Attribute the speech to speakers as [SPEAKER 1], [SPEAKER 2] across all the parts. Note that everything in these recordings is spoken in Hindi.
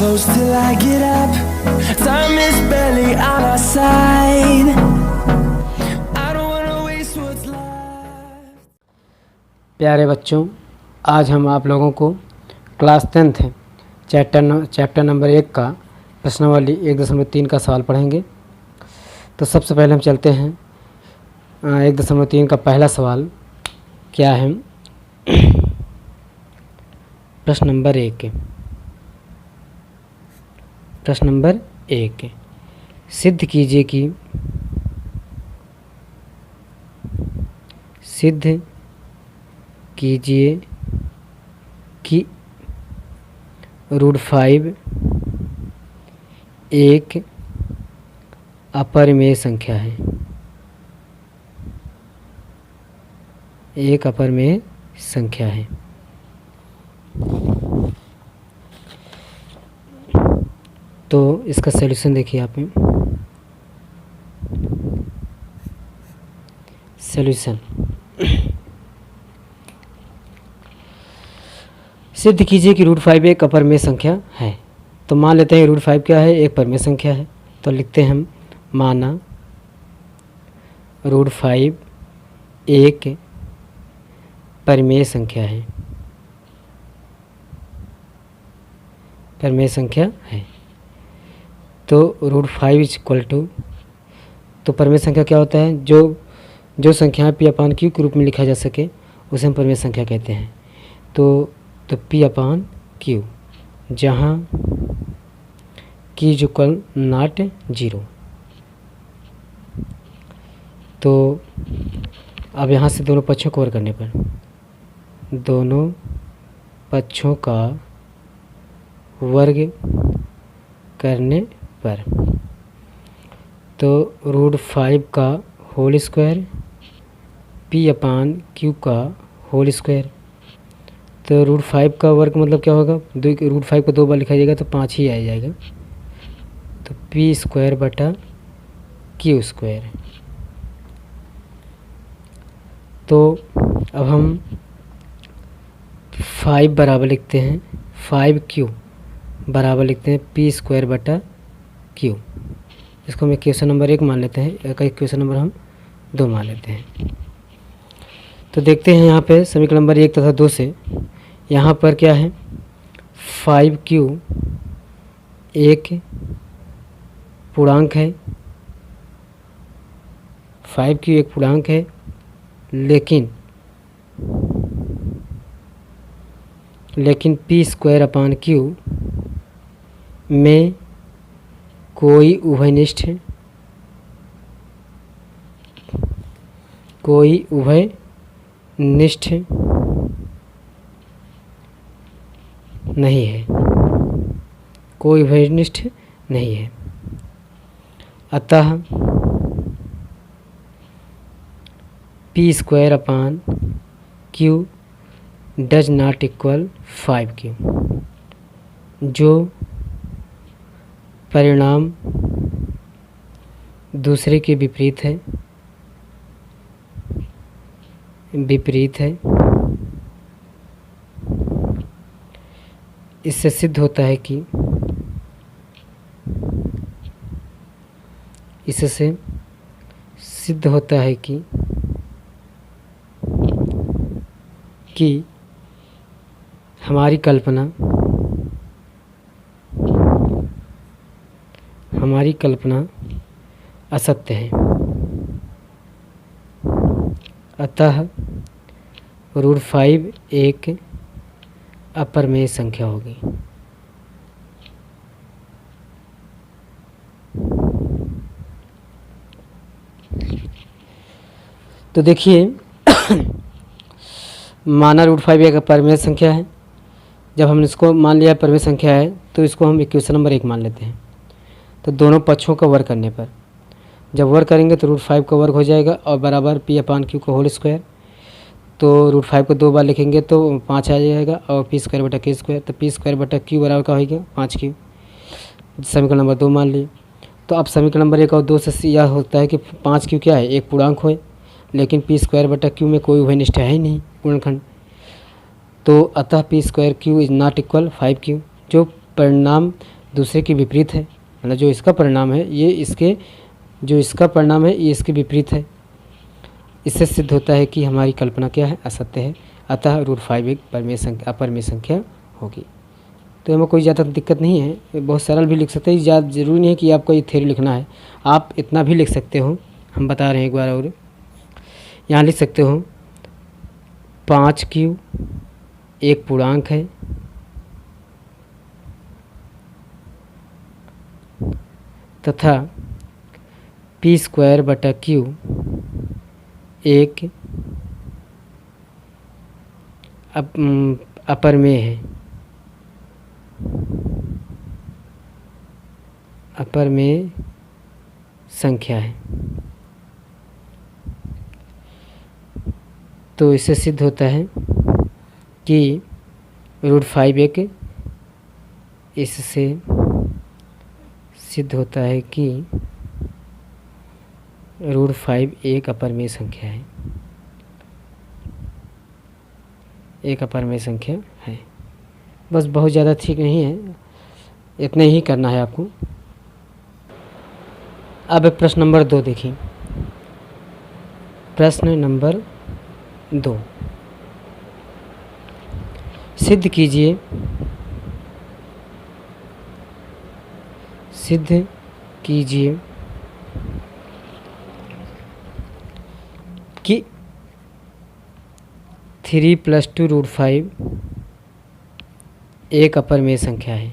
[SPEAKER 1] close till I get up. Time is barely on our side. I don't wanna waste what's left.
[SPEAKER 2] प्यारे बच्चों, आज हम आप लोगों को क्लास 10th चैप्टर नंबर 1 का प्रश्नावली 1.3 का सवाल पढ़ेंगे। तो सबसे पहले हम चलते हैं 1.3 का पहला सवाल क्या है। प्रश्न नंबर 1 सिद्ध कीजिए कि √5 एक अपरिमेय संख्या है। एक अपरिमेय संख्या है। तो इसका सॉल्यूशन देखिए आप। सॉल्यूशन सिद्ध कीजिए कि √5 एक अपरिमेय संख्या है। तो मान लेते हैं √5 क्या है, एक परिमेय संख्या है। तो लिखते हैं हम माना √5 एक परिमेय संख्या है। परिमेय संख्या है। तो √5 इक्वल टू, तो परिमेय संख्या क्या होता है, जो संख्याएं P/Q के रूप में लिखा जा सके उसे हम परिमेय संख्या कहते हैं। तो P/Q जहाँ Q इक्वल नॉट 0। तो अब यहाँ से दोनों पक्षों को वर्ग करने पर तो √5 का होल स्क्वायर P/Q का होल स्क्वायर। तो √5 का वर्ग मतलब क्या होगा, √5 को 2 बार लिखा जाएगा तो 5 ही आ जाएगा। तो P²/Q²। तो अब हम 5 बराबर लिखते हैं, 5Q बराबर लिखते हैं P²/Q। इसको हम इक्वेशन नंबर 1 मान लेते हैं, इक्वेशन नंबर हम 2 मान लेते हैं। तो देखते हैं यहाँ पे समीकरण नंबर 1 तथा 2 से यहाँ पर क्या है, 5Q एक पूर्णांक है। 5Q एक पूर्णांक है, लेकिन P²/Q में कोई उभयनिष्ठ नहीं है। कोई उभयनिष्ठ नहीं है। अतः P²/Q does not equal 5Q। जो परिणाम दूसरे के विपरीत है, इससे सिद्ध होता है कि हमारी कल्पना असत्य है। अतः √5 एक अपरिमेय संख्या होगी। तो देखिए माना √5 एक अपरिमेय संख्या है। जब हमने इसको मान लिया परिमेय संख्या है तो इसको हम इक्वेशन नंबर 1 मान लेते हैं। तो दोनों पक्षों का वर्ग करने पर, जब वर्ग करेंगे तो √5 का वर्ग हो जाएगा और बराबर P/Q का होल स्क्वायर। तो √5 को 2 बार लिखेंगे तो 5 आ जाएगा और P²/Q²। तो P²/Q बराबर का होगा 5Q। समीकरण नंबर 2 मान लिए। तो अब समीकरण नंबर 1 और 2 से यह होता है कि 5Q क्या है, एक पूर्णांक है, लेकिन P²/Q में कोई उभयनिष्ठ है ही नहीं, पूर्णखंड। तो अतः P²Q is not equal 5Q। जो परिणाम दूसरे के विपरीत है, मतलब जो इसका परिणाम है ये इसके जो इसका परिणाम है ये इसके विपरीत है। इससे सिद्ध होता है कि हमारी कल्पना क्या है, असत्य है। अतः √5 एक अपरिमेय संख्या होगी। तो हमें कोई ज़्यादा दिक्कत नहीं है, बहुत सरल भी लिख सकते हैं। ज़्यादा ज़रूरी नहीं है कि आपको ये थ्योरी लिखना है, आप इतना भी लिख सकते हो। हम बता रहे हैं एक बार और, यहाँ लिख सकते हो 5q एक पूर्णांक है तथा p² एक अपरिमेय है, अपरिमेय संख्या है। तो इससे सिद्ध होता है कि √5 एक, इससे सिद्ध होता है कि √5 एक अपरिमेय संख्या है, एक अपरिमेय संख्या है। बस बहुत ज़्यादा ठीक नहीं है, इतना ही करना है आपको। अब प्रश्न नंबर 2 देखिए। प्रश्न नंबर 2, सिद्ध कीजिए कि 3 + 2 √5 एक अपरिमेय संख्या है।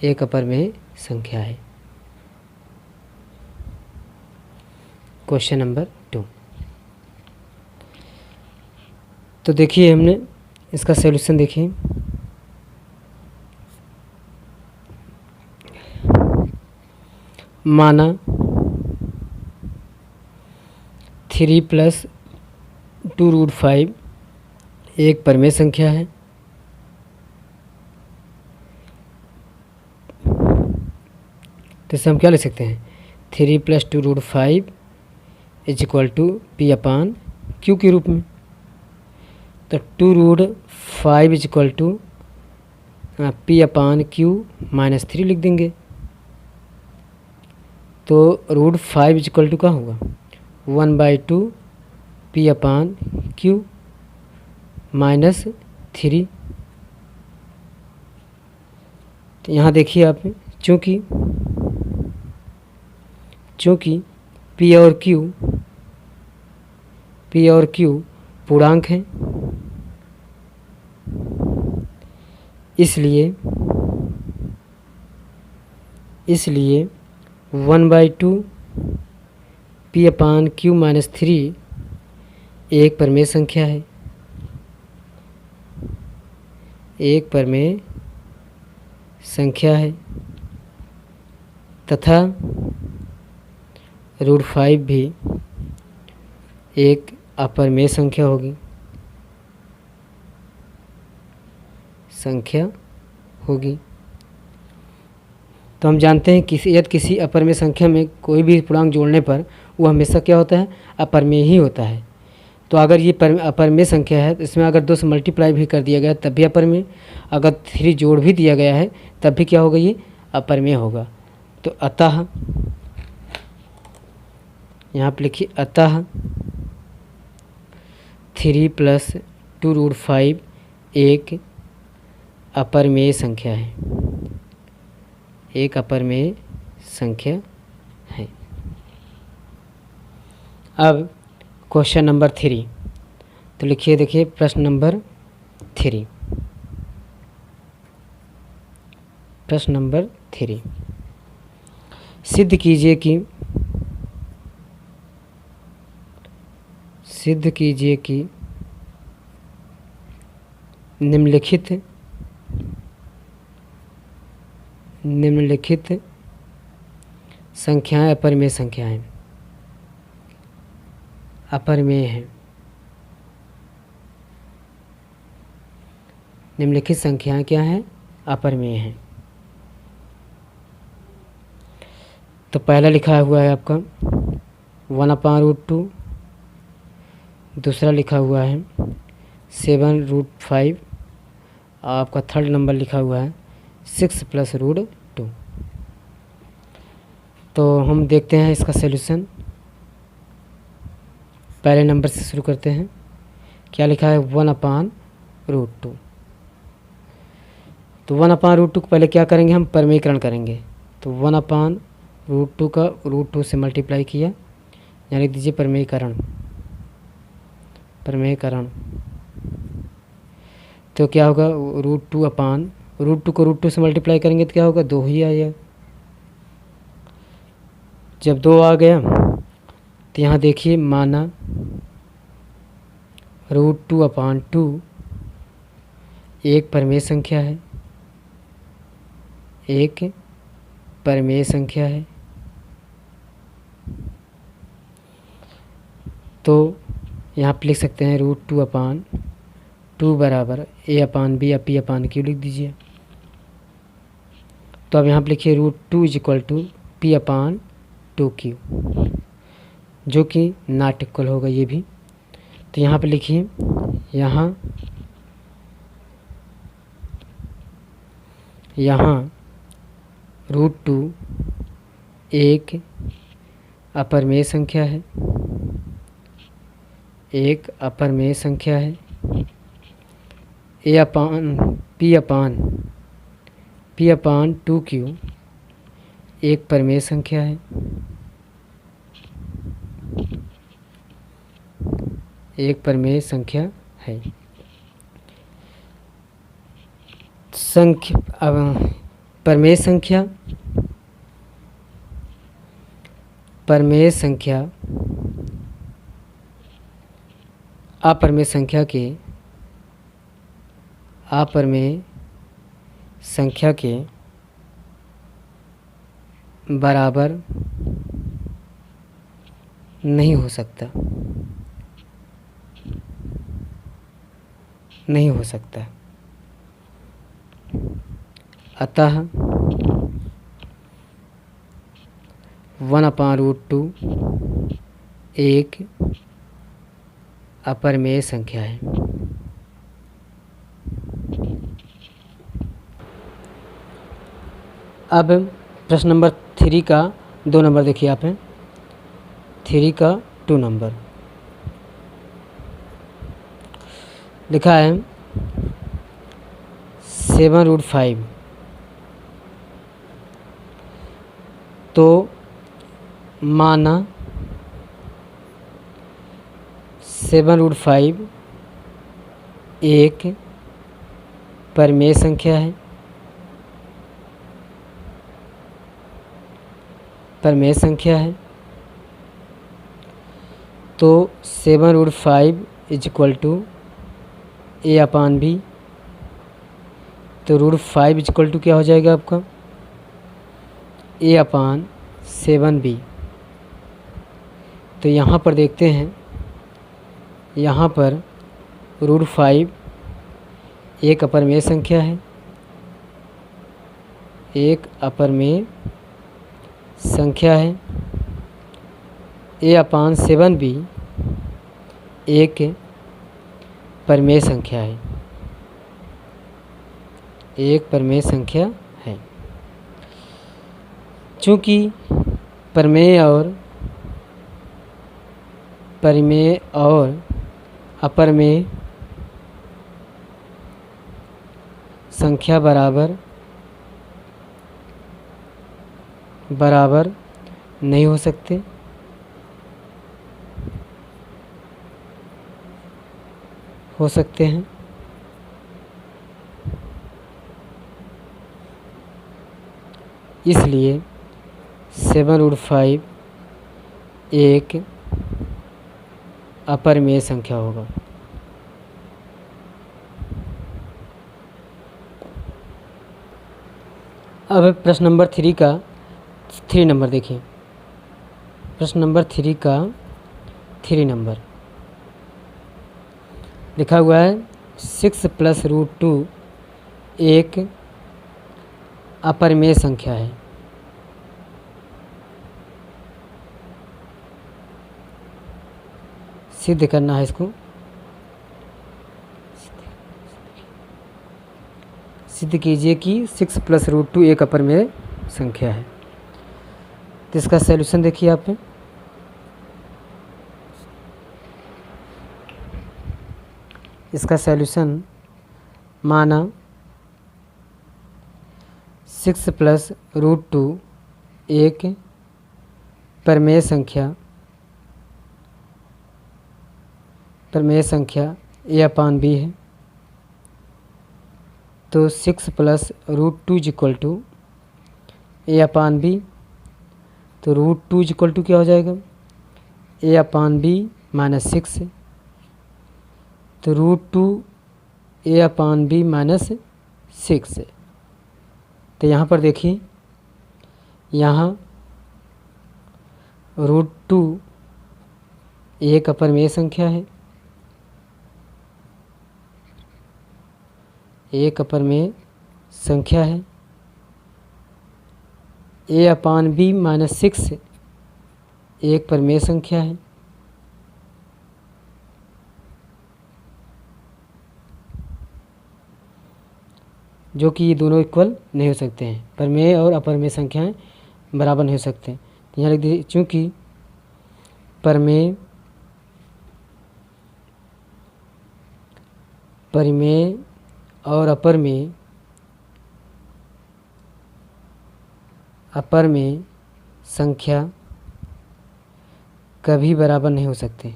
[SPEAKER 2] एक अपरिमेय संख्या है। Question number 2। तो देखिए हमने इसका सॉल्यूशन देखिए। माना 3 + 2 √5 एक परिमेय संख्या है। तो इसे हम क्या लिख सकते हैं, 3 + 2 √5 = p/q के रूप में। तो 2 √5 = p/q - 3 लिख देंगे। तो √5 = क्या होगा, 1/2 p/q - 3। तो यहाँ देखिए आप, चूँकि p और q पूर्णांक हैं, इसलिए 1/2 p/q - 3 एक परिमेय संख्या है, एक परिमेय संख्या है। तथा √5 भी एक अपरिमेय संख्या होगी, तो हम जानते हैं कि यदि किसी अपरिमेय संख्या में कोई भी पूर्णांक जोड़ने पर वो हमेशा क्या होता है, अपरिमेय ही होता है। तो अगर ये अपरिमेय संख्या है तो इसमें अगर 2 से मल्टीप्लाई भी कर दिया गया तब भी अपरिमेय, अगर 3 जोड़ भी दिया गया है तब भी क्या होगा, ये अपरिमेय होगा। तो अतः यहाँ पर लिखिए, अतः 3 + 2 √5 एक अपरिमेय संख्या है, एक अपरिमेय संख्या है। अब क्वेश्चन नंबर 3। तो लिखिए, देखिए प्रश्न नंबर 3। प्रश्न नंबर 3, सिद्ध कीजिए कि निम्नलिखित संख्याएं अपरिमेय संख्याएं हैं। निम्नलिखित संख्याएं क्या हैं, अपरिमेय हैं। तो पहला लिखा हुआ है आपका 1/√2, दूसरा लिखा हुआ है 7 √5, आपका थर्ड नंबर लिखा हुआ है 6 प्लस रूट 2। तो हम देखते हैं इसका सॉल्यूशन। पहले नंबर से शुरू करते हैं। क्या लिखा है 1/√2। तो 1/√2 को पहले क्या करेंगे, हम परमीकरण करेंगे। तो 1/√2 का √2 से मल्टीप्लाई किया, यानी लिख दीजिए परमीकरण। तो क्या होगा √2 को √2 से मल्टीप्लाई करेंगे तो क्या होगा 2 ही आएगा। जब 2 आ गया तो यहाँ देखिए माना √2/2 एक परिमेय संख्या है, तो यहाँ पे लिख सकते हैं √2/2 बराबर a/b या p/q लिख दीजिए। तो अब यहाँ पे लिखिए √2 = p/2q, जो कि नॉट इक्वल होगा ये भी। तो यहाँ पे लिखिए, यहाँ √2 एक अपरिमेय संख्या है, p/2q एक परिमेय संख्या है, परिमेय संख्या अपरिमेय संख्या के बराबर नहीं हो सकता, अतः 1/√2 एक अपरिमेय संख्या है। अब प्रश्न नंबर 3 का 2 नंबर देखिए आप हैं। 3 का 2 नंबर लिखा है 7√5। तो माना 7√5 एक परिमेय संख्या है, तो 7√5 = a/b। तो √5 = क्या हो जाएगा आपका a/7b। तो यहाँ पर देखते हैं, यहाँ पर √5 एक अपरिमेय संख्या है, a/7b एक परिमेय संख्या है, चूँकि परिमेय और अपरिमेय संख्या बराबर नहीं हो सकते, हैं। इसलिए 7√5 एक अपरिमेय संख्या होगा। अब प्रश्न नंबर 3 का 3 नंबर देखिए। प्रश्न नंबर 3 का 3 नंबर लिखा हुआ है 6 प्लस √2 एक अपरिमेय संख्या है। सिद्ध करना है इसको। सिद्ध कीजिए कि 6 प्लस रूट 2 एक अपरिमेय संख्या है। तो इसका सॉल्यूशन देखिए आप, इसका सॉल्यूशन माना 6 प्लस रूट 2 एक परिमेय संख्या ए अपान बी है। तो 6 plus root 2 is equal to a upon b. तो रूट 2 इज इक्वल टू क्या हो जाएगा, ए अपान बी माइनस 6। तो root 2 a upon b minus 6। तो यहाँ पर देखिए, यहाँ रूट 2 एक अपरिमेय संख्या है, एक अपरिमेय संख्या है। ए अपान बी माइनस 6 एक परिमेय संख्या है। जो कि ये दोनों इक्वल नहीं हो सकते हैं, परिमेय और अपरिमेय संख्याएं बराबर नहीं हो सकते। तो यहाँ लिख दीजिए, चूँकि परिमेय और अपरिमेय संख्या कभी बराबर नहीं हो सकते,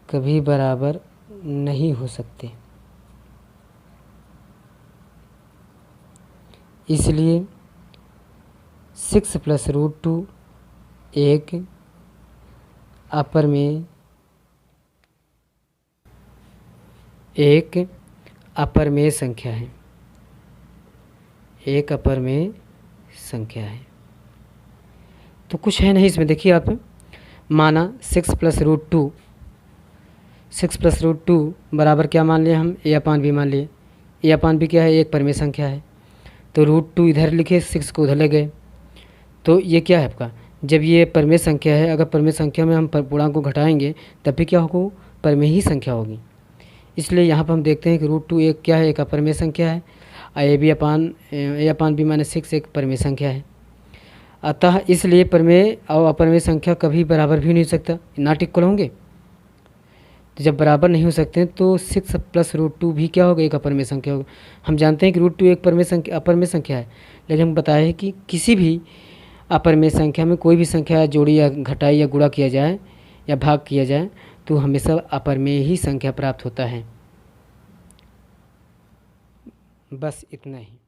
[SPEAKER 2] कभी बराबर नहीं हो सकते। इसलिए 6 प्लस रूट 2 एक अपरिमेय संख्या है, एक अपरिमेय संख्या है। तो कुछ है नहीं इसमें, देखिए आप, माना 6 प्लस रूट 2 बराबर क्या मान लिए हम, ए अपान बी मान लिए। ए अपान बी क्या है, एक परिमेय संख्या है। तो रूट 2 इधर लिखे, 6 को उधर ले गए। तो ये क्या है आपका, जब ये परिमेय संख्या है, अगर परिमेय संख्या में हम पूर्णांक को घटाएंगे तब भी क्या होगा, परिमेय ही संख्या होगी। इसलिए यहाँ पर हम देखते हैं कि रूट 2 एक क्या है, एक अपरिमेय संख्या है। ए अपान बी माइनस 6 एक परिमेय संख्या है। अतः इसलिए परिमेय और अपरिमेय संख्या कभी बराबर भी नहीं हो सकता, नॉट इक्वल होंगे। तो जब बराबर नहीं हो सकते तो 6 प्लस रूट 2 भी क्या होगा, एक अपरिमेय संख्या होगा। हम जानते हैं कि रूट 2 एक अपरिमेय संख्या है, लेकिन हम बताया है कि किसी भी अपरिमेय संख्या में कोई भी संख्या जोड़ी या घटाई या गुणा किया जाए या भाग किया जाए तो हमेशा अपरिमेय ही संख्या प्राप्त होता है। बस इतना ही।